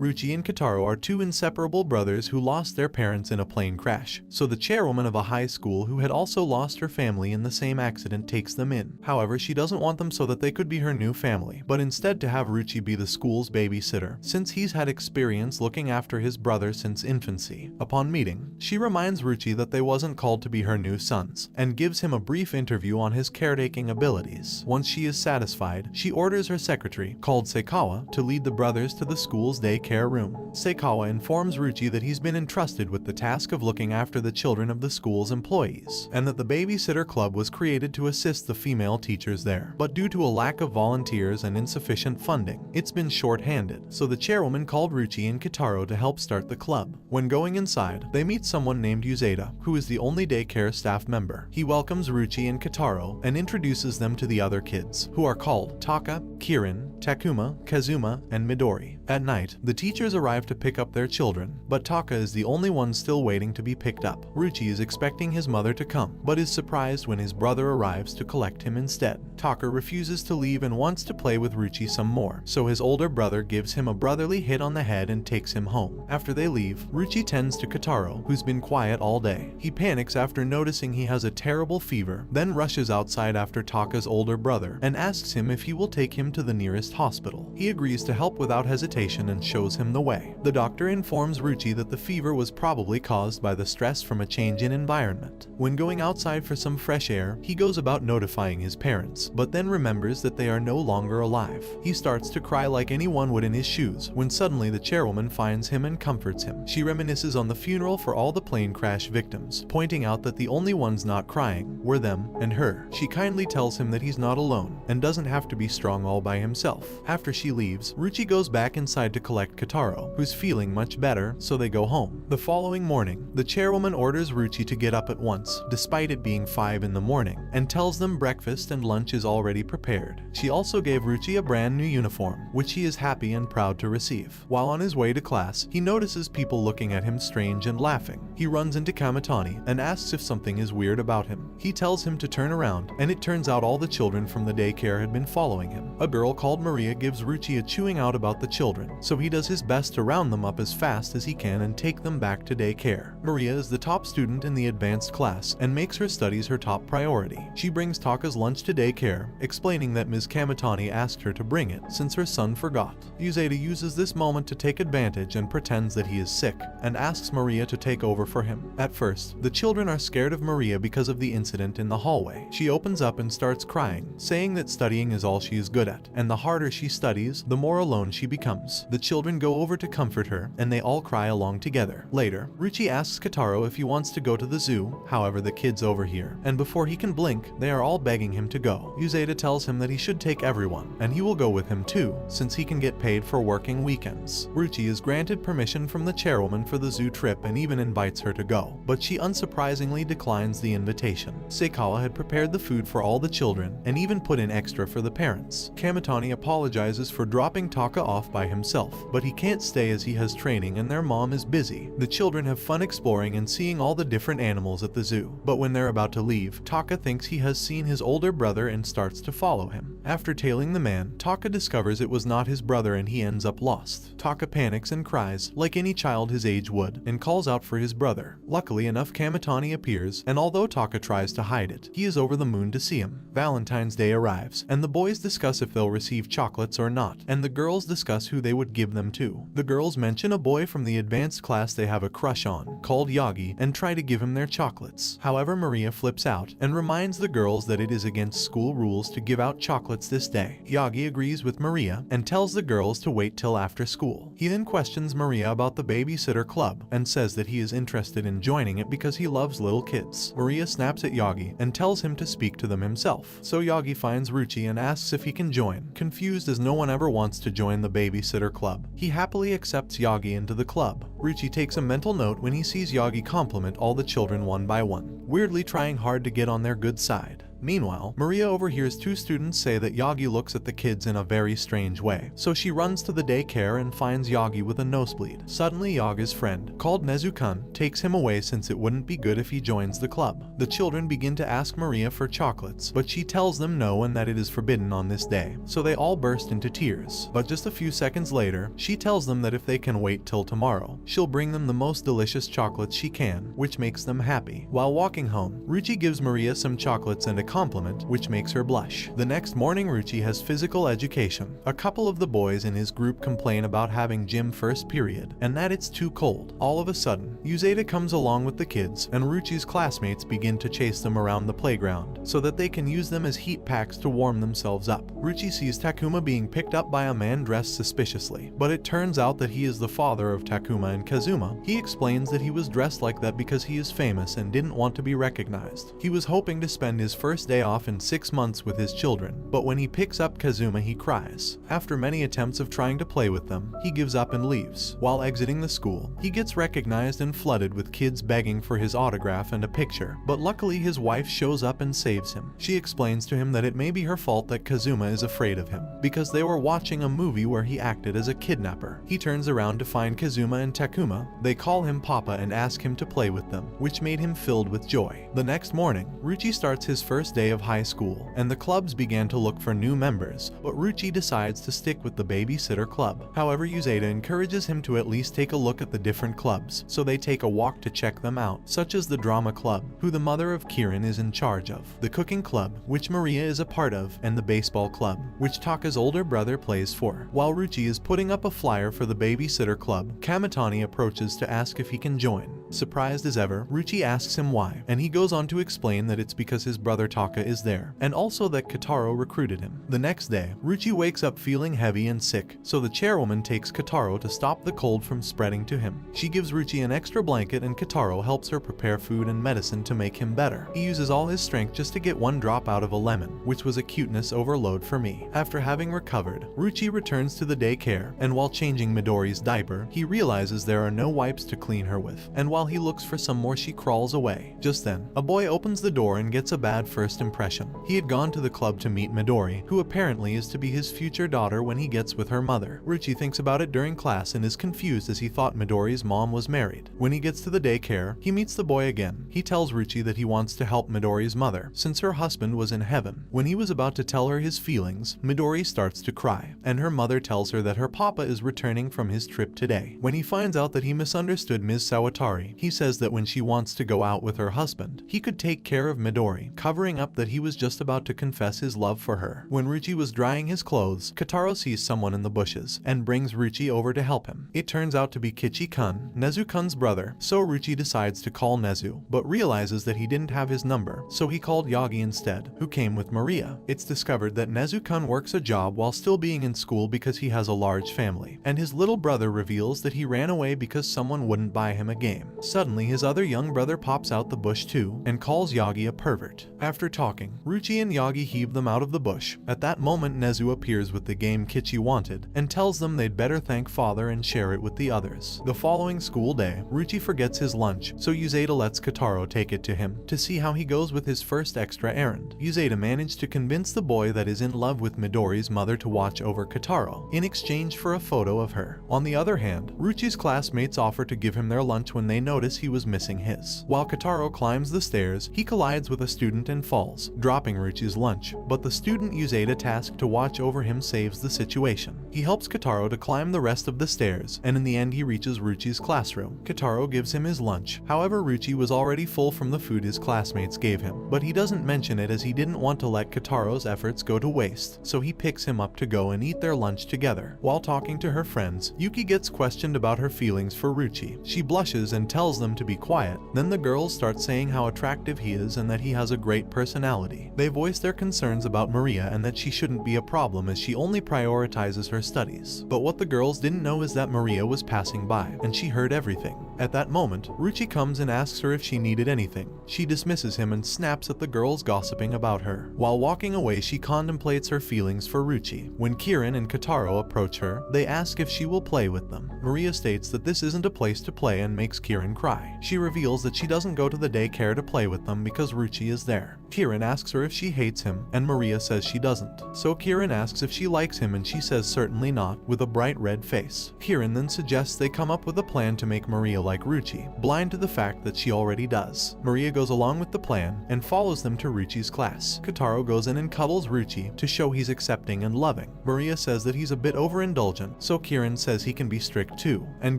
Ryuichi and Kotarou are two inseparable brothers who lost their parents in a plane crash, so the chairwoman of a high school who had also lost her family in the same accident takes them in. However, she doesn't want them so that they could be her new family, but instead to have Ryuichi be the school's babysitter, since he's had experience looking after his brother since infancy. Upon meeting, she reminds Ryuichi that they wasn't called to be her new sons, and gives him a brief interview on his caretaking abilities. Once she is satisfied, she orders her secretary, called Seikawa, to lead the brothers to the school's daycare room. Seikawa informs Ryuichi that he's been entrusted with the task of looking after the children of the school's employees, and that the babysitter club was created to assist the female teachers there. But due to a lack of volunteers and insufficient funding, it's been short-handed, so the chairwoman called Ryuichi and Kotarou to help start the club. When going inside, they meet someone named Uzeda, who is the only daycare staff member. He welcomes Ryuichi and Kotarou and introduces them to the other kids, who are called Taka, Kirin, Takuma, Kazuma, and Midori. At night, the teachers arrive to pick up their children, but Taka is the only one still waiting to be picked up. Ryuichi is expecting his mother to come, but is surprised when his brother arrives to collect him instead. Taka refuses to leave and wants to play with Ryuichi some more, so his older brother gives him a brotherly hit on the head and takes him home. After they leave, Ryuichi tends to Kotarou, who's been quiet all day. He panics after noticing he has a terrible fever, then rushes outside after Taka's older brother and asks him if he will take him to the nearest hospital. He agrees to help without hesitation and shows him the way. The doctor informs Ryuichi that the fever was probably caused by the stress from a change in environment. When going outside for some fresh air, he goes about notifying his parents, but then remembers that they are no longer alive. He starts to cry like anyone would in his shoes, when suddenly the chairwoman finds him and comforts him. She reminisces on the funeral for all the plane crash victims, pointing out that the only ones not crying were them and her. She kindly tells him that he's not alone, and doesn't have to be strong all by himself. After she leaves, Ryuichi goes back inside to collect Kotarou, who's feeling much better, so they go home. The following morning, the chairwoman orders Ryuichi to get up at once, despite it being 5 in the morning, and tells them breakfast and lunch is already prepared. She also gave Ryuichi a brand new uniform, which he is happy and proud to receive. While on his way to class, he notices people looking at him strange and laughing. He runs into Kamitani and asks if something is weird about him. He tells him to turn around, and it turns out all the children from the daycare had been following him. A girl called Maria gives Ryuichi a chewing out about the children, so he does his best to round them up as fast as he can and take them back to daycare. Maria is the top student in the advanced class and makes her studies her top priority. She brings Taka's lunch to daycare, explaining that Ms. Kamitani asked her to bring it since her son forgot. Uzeda uses this moment to take advantage and pretends that he is sick, and asks Maria to take over for him. At first, the children are scared of Maria because of the incident in the hallway. She opens up and starts crying, saying that studying is all she is good at, and the harder she studies, the more alone she becomes. The children go over to comfort her, and they all cry along together. Later, Ryuichi asks Kotarou if he wants to go to the zoo, however the kids overhear, and before he can blink, they are all begging him to go. Uzeda tells him that he should take everyone, and he will go with him too, since he can get paid for working weekends. Ryuichi is granted permission from the chairwoman for the zoo trip and even invites her to go, but she unsurprisingly declines the invitation. Seikawa had prepared the food for all the children, and even put in extra for the parents. Kamitani apologizes for dropping Taka off by himself, but he can't stay as he has training and their mom is busy. The children have fun exploring and seeing all the different animals at the zoo, but when they're about to leave, Taka thinks he has seen his older brother and starts to follow him. After tailing the man, Taka discovers it was not his brother and he ends up lost. Taka panics and cries, like any child his age would, and calls out for his brother. Luckily enough, Kamitani appears, and although Taka tries to hide it, he is over the moon to see him. Valentine's Day arrives, and the boys discuss if they'll receive chocolates or not, and the girls discuss who they would give them to. The girls mention a boy from the advanced class they have a crush on, called Yagi, and try to give him their chocolates. However, Maria flips out and reminds the girls that it is against school rules to give out chocolates this day. Yagi agrees with Maria and tells the girls to wait till after school. He then questions Maria about the babysitter club and says that he is interested in joining it because he loves little kids. Maria snaps at Yagi and tells him to speak to them himself. So Yagi finds Ryuichi and asks if he can join, confused as no one ever wants to join the babysitter club. He happily accepts Yagi into the club. Ryuichi takes a mental note when he sees Yagi compliment all the children one by one, weirdly trying hard to get on their good side. Meanwhile, Maria overhears two students say that Yagi looks at the kids in a very strange way, so she runs to the daycare and finds Yagi with a nosebleed. Suddenly, Yagi's friend, called Nezu-kun, takes him away since it wouldn't be good if he joins the club. The children begin to ask Maria for chocolates, but she tells them no and that it is forbidden on this day, so they all burst into tears. But just a few seconds later, she tells them that if they can wait till tomorrow, she'll bring them the most delicious chocolates she can, which makes them happy. While walking home, Ryuichi gives Maria some chocolates and a compliment, which makes her blush. The next morning, Ryuichi has physical education. A couple of the boys in his group complain about having gym first period, and that it's too cold. All of a sudden, Yuzeta comes along with the kids, and Ryuichi's classmates begin to chase them around the playground, so that they can use them as heat packs to warm themselves up. Ryuichi sees Takuma being picked up by a man dressed suspiciously, but it turns out that he is the father of Takuma and Kazuma. He explains that he was dressed like that because he is famous and didn't want to be recognized. He was hoping to spend his first day off in 6 months with his children, but when he picks up Kazuma, he cries. After many attempts of trying to play with them, he gives up and leaves. While exiting the school, he gets recognized and flooded with kids begging for his autograph and a picture, but luckily his wife shows up and saves him. She explains to him that it may be her fault that Kazuma is afraid of him, because they were watching a movie where he acted as a kidnapper. He turns around to find Kazuma and Takuma. They call him Papa and ask him to play with them, which made him filled with joy. The next morning, Ryuichi starts his first day of high school, and the clubs began to look for new members, but Ryuichi decides to stick with the Babysitter Club. However, Yuzeta encourages him to at least take a look at the different clubs, so they take a walk to check them out, such as the Drama Club, who the mother of Kirin is in charge of, the Cooking Club, which Maria is a part of, and the Baseball Club, which Taka's older brother plays for. While Ryuichi is putting up a flyer for the Babysitter Club, Kamitani approaches to ask if he can join. Surprised as ever, Ryuichi asks him why, and he goes on to explain that it's because his brother Taka is there, and also that Kotarou recruited him. The next day, Ryuichi wakes up feeling heavy and sick, so the chairwoman takes Kotarou to stop the cold from spreading to him. She gives Ryuichi an extra blanket and Kotarou helps her prepare food and medicine to make him better. He uses all his strength just to get one drop out of a lemon, which was a cuteness overload for me. After having recovered, Ryuichi returns to the daycare, and while changing Midori's diaper, he realizes there are no wipes to clean her with, and while he looks for some more, she crawls away. Just then, a boy opens the door and gets a bad first impression. He had gone to the club to meet Midori, who apparently is to be his future daughter when he gets with her mother. Ryuichi thinks about it during class and is confused as he thought Midori's mom was married. When he gets to the daycare, he meets the boy again. He tells Ryuichi that he wants to help Midori's mother, since her husband was in heaven. When he was about to tell her his feelings, Midori starts to cry, and her mother tells her that her papa is returning from his trip today. When he finds out that he misunderstood Ms. Sawatari, he says that when she wants to go out with her husband, he could take care of Midori, covering up that he was just about to confess his love for her. When Ryuichi was drying his clothes, Kotarou sees someone in the bushes and brings Ryuichi over to help him. It turns out to be Kichi-kun, Nezu-kun's brother, so Ryuichi decides to call Nezu, but realizes that he didn't have his number, so he called Yagi instead, who came with Maria. It's discovered that Nezu-kun works a job while still being in school because he has a large family, and his little brother reveals that he ran away because someone wouldn't buy him a game. Suddenly, his other young brother pops out the bush too, and calls Yagi a pervert. After talking, Ryuichi and Yagi heave them out of the bush. At that moment, Nezu appears with the game Kichi wanted, and tells them they'd better thank father and share it with the others. The following school day, Ryuichi forgets his lunch, so Yuzeta lets Kotarou take it to him, to see how he goes with his first extra errand. Yuzeta managed to convince the boy that is in love with Midori's mother to watch over Kotarou, in exchange for a photo of her. On the other hand, Ryuichi's classmates offer to give him their lunch when they notice he was missing his. While Kotarou climbs the stairs, he collides with a student and falls, dropping Ryuichi's lunch, but the student Yuzeta tasked to watch over him saves the situation. He helps Kotarou to climb the rest of the stairs, and in the end he reaches Ryuichi's classroom. Kotarou gives him his lunch. However, Ryuichi was already full from the food his classmates gave him, but he doesn't mention it as he didn't want to let Kotarou's efforts go to waste, so he picks him up to go and eat their lunch together. While talking to her friends, Yuki gets questioned about her feelings for Ryuichi. She blushes and tells them to be quiet. Then the girls start saying how attractive he is and that he has a great personality. They voice their concerns about Maria and that she shouldn't be a problem as she only prioritizes her studies. But what the girls didn't know is that Maria was passing by, and she heard everything. At that moment, Ryuichi comes and asks her if she needed anything. She dismisses him and snaps at the girls gossiping about her. While walking away, she contemplates her feelings for Ryuichi. When Kirin and Kotarou approach her, they ask if she will play with them. Maria states that this isn't a place to play and makes Kirin Kieran cry. She reveals that she doesn't go to the daycare to play with them because Ryuuichi is there. Kieran asks her if she hates him, and Maria says she doesn't. So Kieran asks if she likes him, and she says certainly not, with a bright red face. Kieran then suggests they come up with a plan to make Maria like Ryuuichi, blind to the fact that she already does. Maria goes along with the plan and follows them to Ryuichi's class. Kotarou goes in and cuddles Ryuuichi to show he's accepting and loving. Maria says that he's a bit overindulgent, so Kieran says he can be strict too, and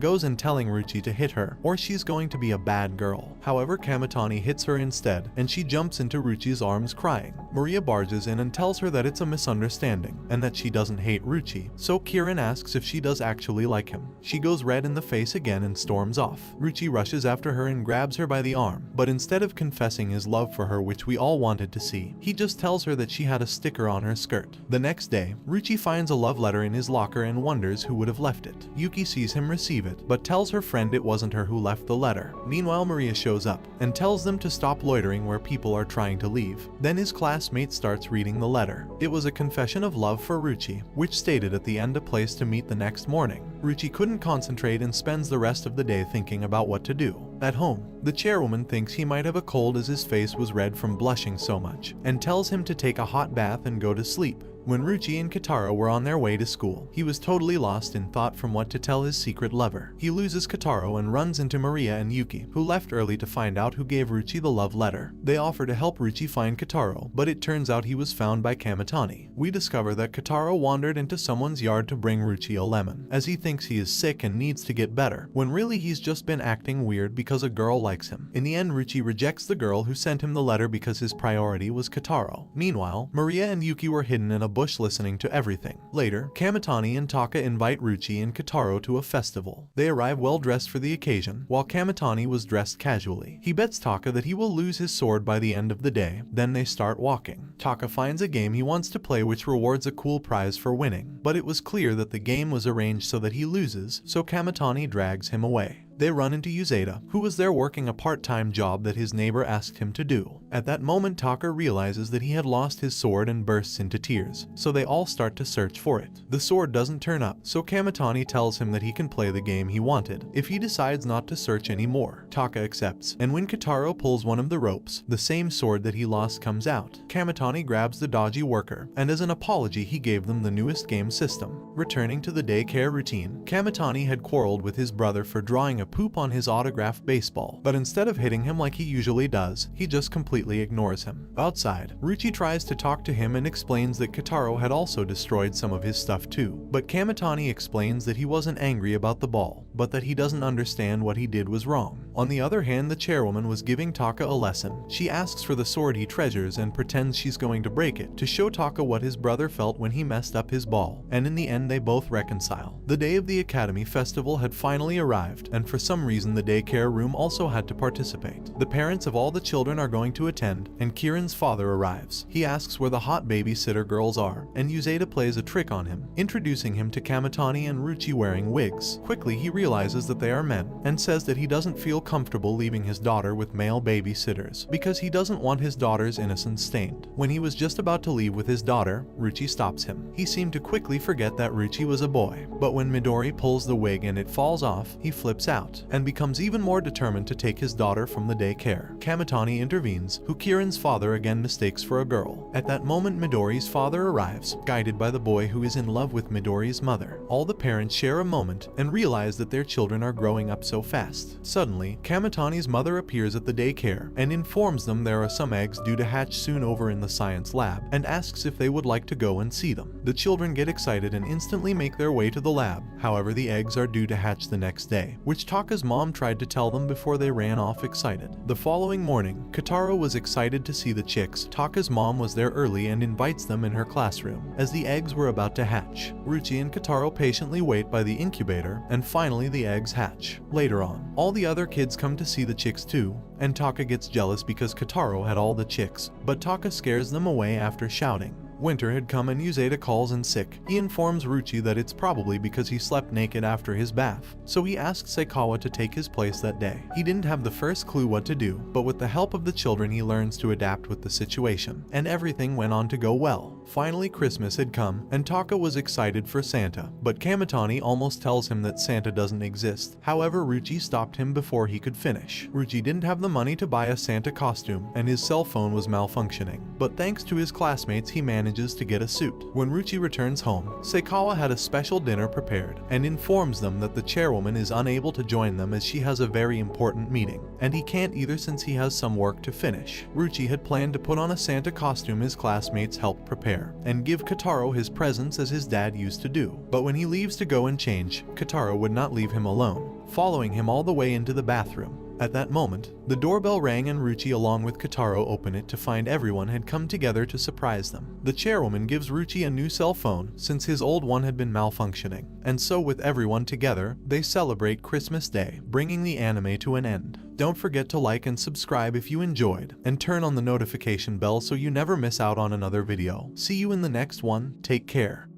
goes in telling Ryuuichi to hit her, or she's going to be a bad girl. However, Kamitani hits her instead, and she jumps into Ryuichi's arms crying. Maria barges in and tells her that it's a misunderstanding, and that she doesn't hate Ryuuichi, so Kieran asks if she does actually like him. She goes red in the face again and storms off. Ryuuichi rushes after her and grabs her by the arm, but instead of confessing his love for her, which we all wanted to see, he just tells her that she had a sticker on her skirt. The next day, Ryuuichi finds a love letter in his locker and wonders who would have left it. Yuki sees him receive it, but tells her friend it wasn't her who left the letter. Meanwhile, Maria shows up and tells them to stop loitering where people are trying to leave. Then his classmate starts reading the letter. It was a confession of love for Ryuuichi, which stated at the end a place to meet the next morning. Ryuuichi couldn't concentrate and spends the rest of the day thinking about what to do. At home, the chairwoman thinks he might have a cold as his face was red from blushing so much, and tells him to take a hot bath and go to sleep. When Ryuuichi and Kotarou were on their way to school, he was totally lost in thought from what to tell his secret lover. He loses Kotarou and runs into Maria and Yuki, who left early to find out who gave Ryuuichi the love letter. They offer to help Ryuuichi find Kotarou, but it turns out he was found by Kamitani. We discover that Kotarou wandered into someone's yard to bring Ryuuichi a lemon, as he thinks he is sick and needs to get better, when really he's just been acting weird because a girl likes him. In the end, Ryuuichi rejects the girl who sent him the letter because his priority was Kotarou. Meanwhile, Maria and Yuki were hidden in a bush listening to everything. Later, Kamitani and Taka invite Ryuuichi and Kotarou to a festival. They arrive well dressed for the occasion, while Kamitani was dressed casually. He bets Taka that he will lose his sword by the end of the day. Then they start walking. Taka finds a game he wants to play which rewards a cool prize for winning, but it was clear that the game was arranged so that he loses, so Kamitani drags him away. They run into Uzeda, who was there working a part-time job that his neighbor asked him to do. At that moment, Taka realizes that he had lost his sword and bursts into tears, so they all start to search for it. The sword doesn't turn up, so Kamitani tells him that he can play the game he wanted if he decides not to search anymore. Taka accepts, and when Kotarou pulls one of the ropes, the same sword that he lost comes out. Kamitani grabs the dodgy worker, and as an apology he gave them the newest game system. Returning to the daycare routine, Kamitani had quarreled with his brother for drawing a poop on his autographed baseball, but instead of hitting him like he usually does, he just completely ignores him. Outside, Ryuuichi tries to talk to him and explains that Kotarou had also destroyed some of his stuff too, but Kamitani explains that he wasn't angry about the ball, but that he doesn't understand what he did was wrong. On the other hand, the chairwoman was giving Taka a lesson. She asks for the sword he treasures and pretends she's going to break it to show Taka what his brother felt when he messed up his ball, and in the end they both reconcile. The day of the Academy Festival had finally arrived, and for some reason the daycare room also had to participate. The parents of all the children are going to attend, and Kieran's father arrives. He asks where the hot babysitter girls are, and Uzeda plays a trick on him, introducing him to Kamitani and Ryuuichi wearing wigs. Quickly he realizes that they are men, and says that he doesn't feel comfortable leaving his daughter with male babysitters, because he doesn't want his daughter's innocence stained. When he was just about to leave with his daughter, Ryuuichi stops him. He seemed to quickly forget that Ryuuichi was a boy, but when Midori pulls the wig and it falls off, he flips out, and becomes even more determined to take his daughter from the daycare. Kamitani intervenes, who Kieran's father again mistakes for a girl. At that moment, Midori's father arrives, guided by the boy who is in love with Midori's mother. All the parents share a moment and realize that their children are growing up so fast. Suddenly, Kamitani's mother appears at the daycare and informs them there are some eggs due to hatch soon over in the science lab, and asks if they would like to go and see them. The children get excited and instantly make their way to the lab. However, the eggs are due to hatch the next day, which Taka's mom tried to tell them before they ran off excited. The following morning, Kotarou was excited to see the chicks. Taka's mom was there early and invites them in her classroom, as the eggs were about to hatch. Ryuuichi and Kotarou patiently wait by the incubator, and finally the eggs hatch. Later on, all the other kids come to see the chicks too, and Taka gets jealous because Kotarou had all the chicks, but Taka scares them away after shouting, Winter had come and Yuzeta calls in sick. He informs Ryuichi that it's probably because he slept naked after his bath, so he asks Seikawa to take his place that day. He didn't have the first clue what to do, but with the help of the children he learns to adapt with the situation, and everything went on to go well. Finally Christmas had come, and Taka was excited for Santa, but Kamitani almost tells him that Santa doesn't exist. However, Ryuichi stopped him before he could finish. Ryuichi didn't have the money to buy a Santa costume, and his cell phone was malfunctioning, but thanks to his classmates he manages to get a suit. When Ryuichi returns home, Seikawa had a special dinner prepared, and informs them that the chairwoman is unable to join them as she has a very important meeting, and he can't either since he has some work to finish. Ryuichi had planned to put on a Santa costume his classmates helped prepare, and give Kotarou his presents as his dad used to do. But when he leaves to go and change, Kotarou would not leave him alone, following him all the way into the bathroom. At that moment, the doorbell rang and Ryuichi along with Kotarou open it to find everyone had come together to surprise them. The chairwoman gives Ryuichi a new cell phone since his old one had been malfunctioning, and so with everyone together, they celebrate Christmas Day, bringing the anime to an end. Don't forget to like and subscribe if you enjoyed, and turn on the notification bell so you never miss out on another video. See you in the next one, take care.